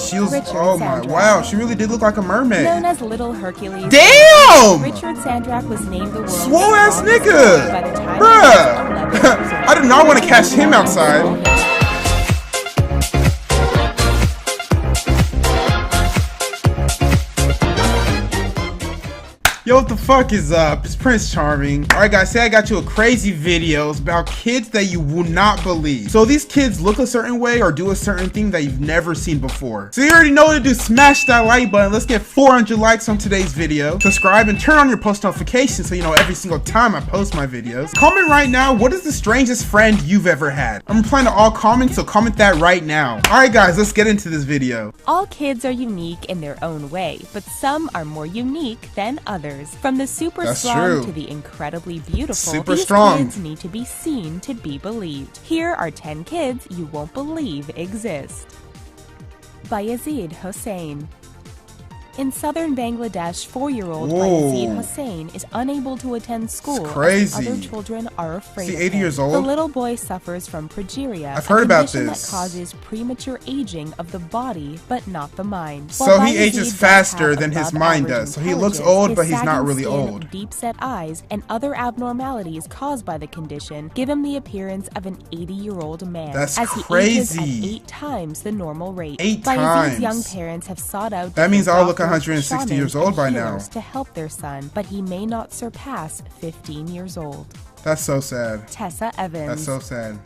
She was, Richard oh my, Sandrak. wow, she really did look like a mermaid. Known as Little Hercules. Damn! Richard Sandrak was named the world's Swole ass strongest nigga! boy by the time Bruh! he was 11 years old. I did not want to catch him outside. Yo, what the fuck is up? It's Prince Charming. Alright guys, say I got you a crazy videos about kids that you will not believe. So these kids look a certain way or do a certain thing that you've never seen before. So you already know what to do. Smash that like button. Let's get 400 likes on today's video. Subscribe and turn on your post notifications so you know every single time I post my videos. Comment right now, what is the strangest friend you've ever had? I'm replying to all comments, so comment that right now. Alright guys, let's get into this video. All kids are unique in their own way, but some are more unique than others. From the super That's strong true. to the incredibly beautiful, Super these strong. kids need to be seen to be believed. Here are 10 kids you won't believe exist. Bayezid Hossain. In southern Bangladesh, 4-year-old Whoa. Bayezid Hossain is unable to attend school. crazy. As other children are afraid Is he of 80 him. years old? The little boy suffers from progeria, I've heard about condition this. that causes premature aging of the body, but not the mind. So While he Bayezid ages does faster have than his above mind average does. So he looks intelligence, old, his but he's not sagging really skin, old. Deep-set eyes and other abnormalities caused by the condition give him the appearance of an 80-year-old man. That's as he crazy. ages at 8 times the normal rate. 8 Bayezid's times. young parents have sought out That means different I'll look doctors, 160 years shamans, old by and now. healers to help their son, but he may not surpass 15 years old. That's so sad. Tessa Evans. That's so sad.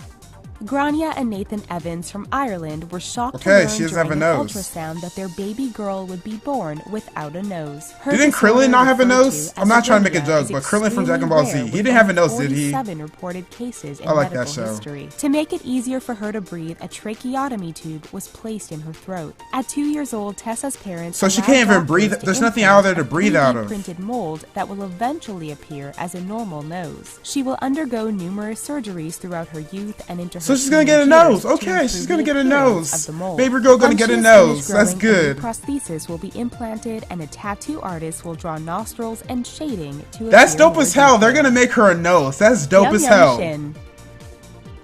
Grania and Nathan Evans from Ireland were shocked Okay, to she learn doesn't have during a an nose. ultrasound that their baby girl would be born without a nose. Her Didn't disorder, Krillin not have a referred nose? to I'm as not trying to make a azonia, joke, is but Krillin from Dragon extremely Ball Z, rare, he with didn't have a only nose, did he? 47 reported cases in I like that medical show. history. To make it easier for her to breathe, a tracheotomy tube was placed in her throat. At 2 years old, Tessa's parents So she allowed can't even doctors breathe. to There's nothing out there implant to a breathe out 3D of. printed mold that will eventually appear as a normal nose. She will undergo numerous surgeries throughout her youth and into her So she's gonna get a teenage years nose. to Okay, improve she's gonna the get a appearance nose. of the mold. Baby girl gonna Once get she a is nose. finished That's growing, a new good. prosthesis will be implanted, and a tattoo artist will draw nostrils and shading to That's appear dope more as hell. They're detailed. gonna make her a nose. That's dope Yum as Yum hell. Shin.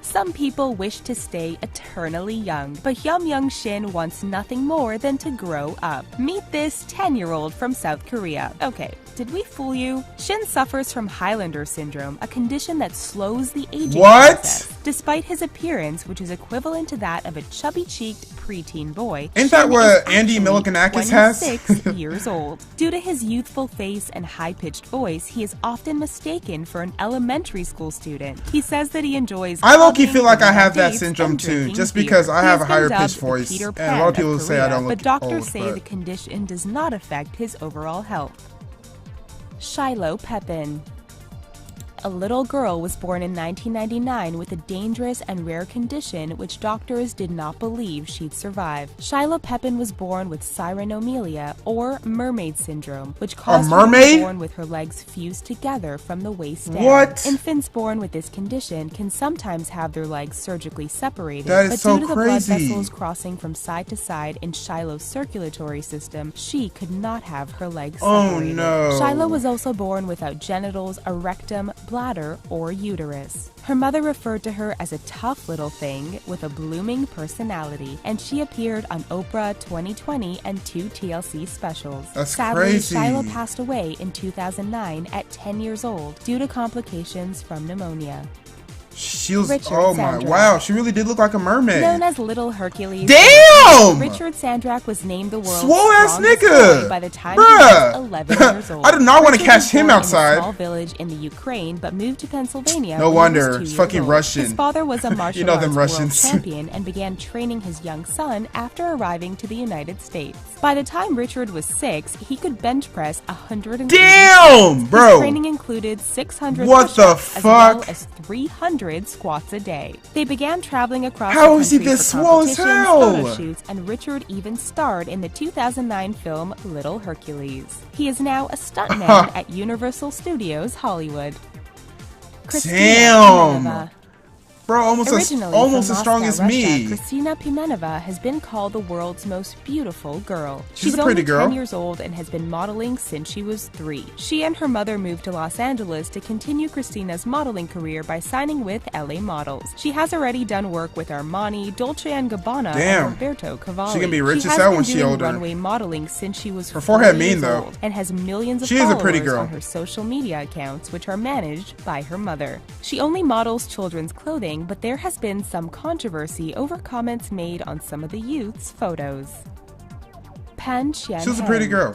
Some people wish to stay eternally young, but Yum Yum Shin wants nothing more than to grow up. Meet this 10-year-old from South Korea. Okay, did we fool you? Shin suffers from Highlander syndrome, a condition that slows the aging What? process. Despite his appearance, which is equivalent to that of a chubby-cheeked preteen boy, Ain't that Shin what is Andy actually Milonakis has? 26 years old. Due to his youthful face and high-pitched voice, he is often mistaken for an elementary school student. He says that he enjoys I low-key clubbing, feel like I going on have that dates, syndrome and too, drinking just beer. because I He have has a higher been pitched dubbed the voice, Peter and a Pan lot of people of say I don't Korea, look but doctors old, say but- the condition does not affect his overall health. Shiloh Pepin. A little girl was born in 1999 with a dangerous and rare condition which doctors did not believe she'd survive. Shiloh Pepin was born with sirenomelia, or mermaid syndrome, which caused her to mermaid? be born with her legs fused together from the waist down. What? Infants born with this condition can sometimes have their legs surgically separated, That is but so due to the crazy. blood vessels crossing from side to side in Shiloh's circulatory system, she could not have her legs Oh, separated. no. Shiloh was also born without genitals, a rectum, bladder, or uterus. Her mother referred to her as a tough little thing with a blooming personality, and she appeared on Oprah 2020 and 2 TLC specials. That's Sadly, crazy. Shiloh passed away in 2009 at 10 years old due to complications from pneumonia. She was, Richard oh my, Sandrak. wow, she really did look like a mermaid. Known as Little Hercules. Damn! Richard Sandrak was named the world's Swole ass strongest nigga! boy by the time Bruh! he was 11 years old. I did not wanna Richard catch was him born outside. in a small village in the Ukraine, but moved to Pennsylvania. No when he wonder, was 2 it's years fucking old. Russian. His father was a martial know them arts Russians. world champion and began training his young son after arriving to the United States. By the time Richard was 6, he could bench press 100. Damn, His bro. training included 600 What the push-ups as well fuck? as 300 squats a day. They began traveling across How the is he country this for swole as competitions, hell? photo shoots, and Richard even starred in the 2009 film Little Hercules. He is now a stuntman at Universal Studios Hollywood. Christina Damn. Geneva. Bro, almost Originally as from strong Moscow, as Russia, me. Kristina Pimenova has been called the world's most beautiful girl. She's a pretty only girl. 10 years old and has been modeling since she was 3. She and her mother moved to Los Angeles to continue Kristina's modeling career by signing with LA Models. She has already done work with Armani, Dolce & Gabbana, Damn. and Roberto Cavalli. She can be rich she as has hell been when she doing older. runway modeling since she was Her forehead 4 years mean, though. old and has millions of She is a followers pretty girl. on her social media accounts, which are managed by her mother. She only models children's clothing, but there has been some controversy over comments made on some of the youth's photos. Pan Qianheng. She was a pretty girl.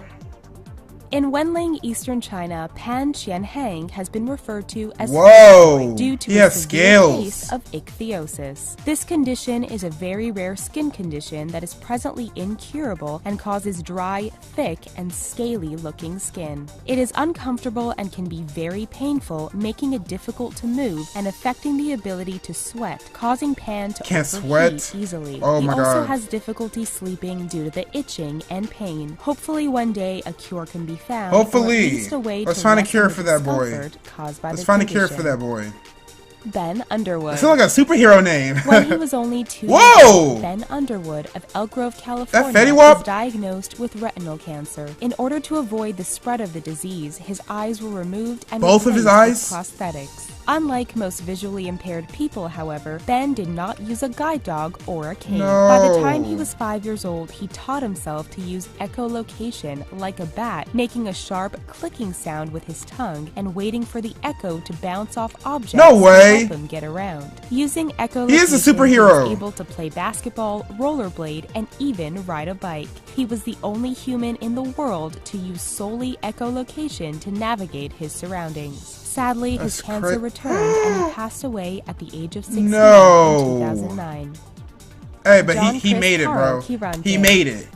In Wenling, Eastern China, Pan Qianheng has been referred to as Whoa! due to He a has severe scales. case of ichthyosis. This condition is a very rare skin condition that is presently incurable and causes dry, thick, and scaly-looking skin. It is uncomfortable and can be very painful, making it difficult to move and affecting the ability to sweat, causing Pan to Can't overheat sweat? easily. Oh he my also God. has difficulty sleeping due to the itching and pain. Hopefully one day a cure can be found. Hopefully. Or at least a way Let's to find a lessen cure the for that boy. discomfort caused by Let's the find a cure condition. for that boy. Ben Underwood. I feel like a superhero name. When he was only 2 years Whoa! old, Ben Underwood of Elk Grove, California, Fetty Wap? was diagnosed with retinal cancer. In order to avoid the spread of the disease, his eyes were removed and Both of his replaced eyes? with prosthetics. Unlike most visually impaired people, however, Ben did not use a guide dog or a cane. No. By the time he was 5 years old, he taught himself to use echolocation like a bat, making a sharp clicking sound with his tongue and waiting for the echo to bounce off objects No way. to help him get around. Using echolocation, He is a he superhero. was able to play basketball, rollerblade, and even ride a bike. He was the only human in the world to use solely echolocation to navigate his surroundings. Sadly, his That's cancer returned and he passed away at the age of 16 No. in 2009. Hey, but John he Chris made it, bro. Carl Quirante. He made it.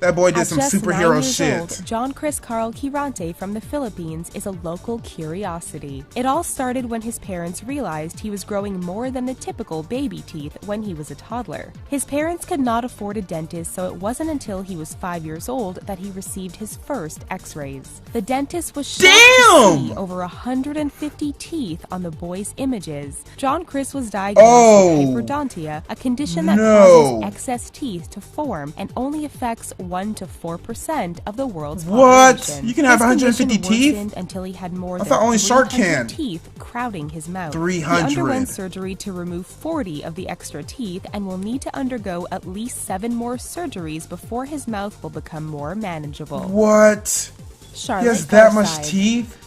That boy did At some just 9 superhero years shit. old, John Chris Carl Quirante from the Philippines is a local curiosity. It all started when his parents realized he was growing more than the typical baby teeth when he was a toddler. His parents could not afford a dentist, so it wasn't until he was 5 years old that he received his first x-rays. The dentist was shocked to see over 150 teeth on the boy's images. John Chris was diagnosed with hyperdontia, a condition that causes excess teeth to form and only affects 1 to 4% of the world's What? population. You can have This 150 condition teeth? worsened until he had more than thought only Shark 300 can. teeth crowding his mouth. 300. He underwent surgery to remove 40 of the extra teeth and will need to undergo at least 7 more surgeries before his mouth will become more manageable. What? Charlotte He has that much Garside. teeth?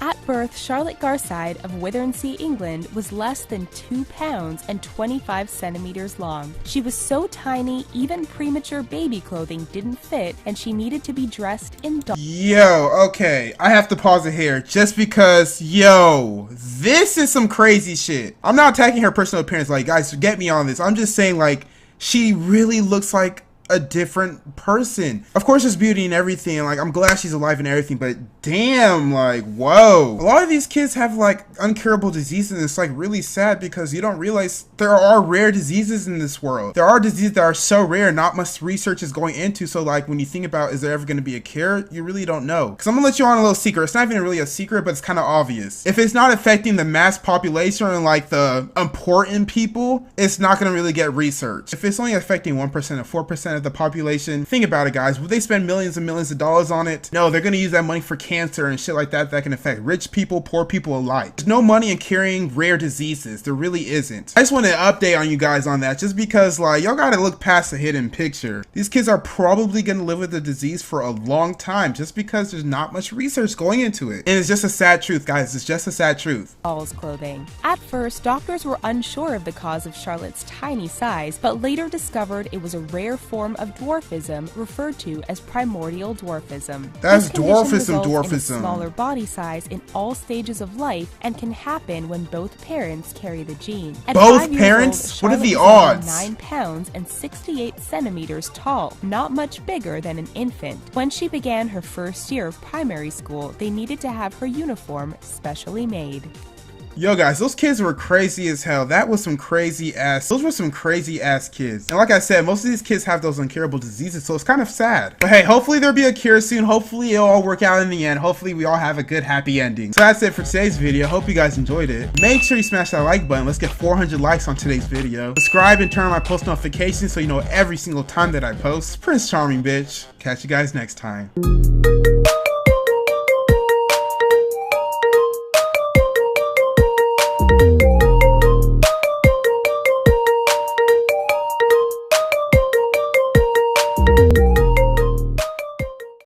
At birth, Charlotte Garside of Withensea, England, was less than 2 pounds and 25 centimeters long. She was so tiny, even premature baby clothing didn't fit, and she needed to be dressed in Yo, okay, I have to pause it here just because, yo, this is some crazy shit. I'm not attacking her personal appearance, like, guys, get me on this. I'm just saying, like, she really looks like a different person. Of course, there's beauty and everything, and, like, I'm glad she's alive and everything, but damn, like, whoa. A lot of these kids have, like, uncurable diseases, and it's, like, really sad because you don't realize there are rare diseases in this world. There are diseases that are so rare, not much research is going into, so, like, when you think about, is there ever going to be a cure, you really don't know. Because I'm gonna let you on a little secret. It's not even really a secret, but it's kind of obvious. If it's not affecting the mass population and, like, the important people, it's not gonna really get researched. If it's only affecting 1% or 4% of the population, think about it, guys. Would they spend millions and millions of dollars on it? No, they're gonna use that money for cancer and shit like that that can affect rich people, poor people alike. There's no money in curing rare diseases. There really isn't. I just want to update on you guys on that, just because, like, y'all gotta look past the hidden picture. These kids are probably gonna live with the disease for a long time, just because there's not much research going into it. And it's just a sad truth, guys. It's just a sad truth. doll's clothing. At first, doctors were unsure of the cause of Charlotte's tiny size, but later discovered it was a rare form of dwarfism referred to as primordial dwarfism. That's This condition dwarfism, results in a dwarfism. smaller body size in all stages of life and can happen when both parents carry the gene. At Both 5 years parents? old, What are the Charlotte was odds? only 9 pounds and 68 centimeters tall, not much bigger than an infant. When she began her first year of primary school, they needed to have her uniform specially made. Yo guys, those kids were crazy as hell. Those were some crazy ass kids. And like I said, most of these kids have those incurable diseases, so it's kind of sad. But hey, hopefully there'll be a cure soon. Hopefully it'll all work out in the end. Hopefully we all have a good, happy ending. So that's it for today's video. Hope you guys enjoyed it. Make sure you smash that like button. Let's get 400 likes on today's video. Subscribe and turn on my post notifications so you know every single time that I post. Prince Charming, bitch. Catch you guys next time.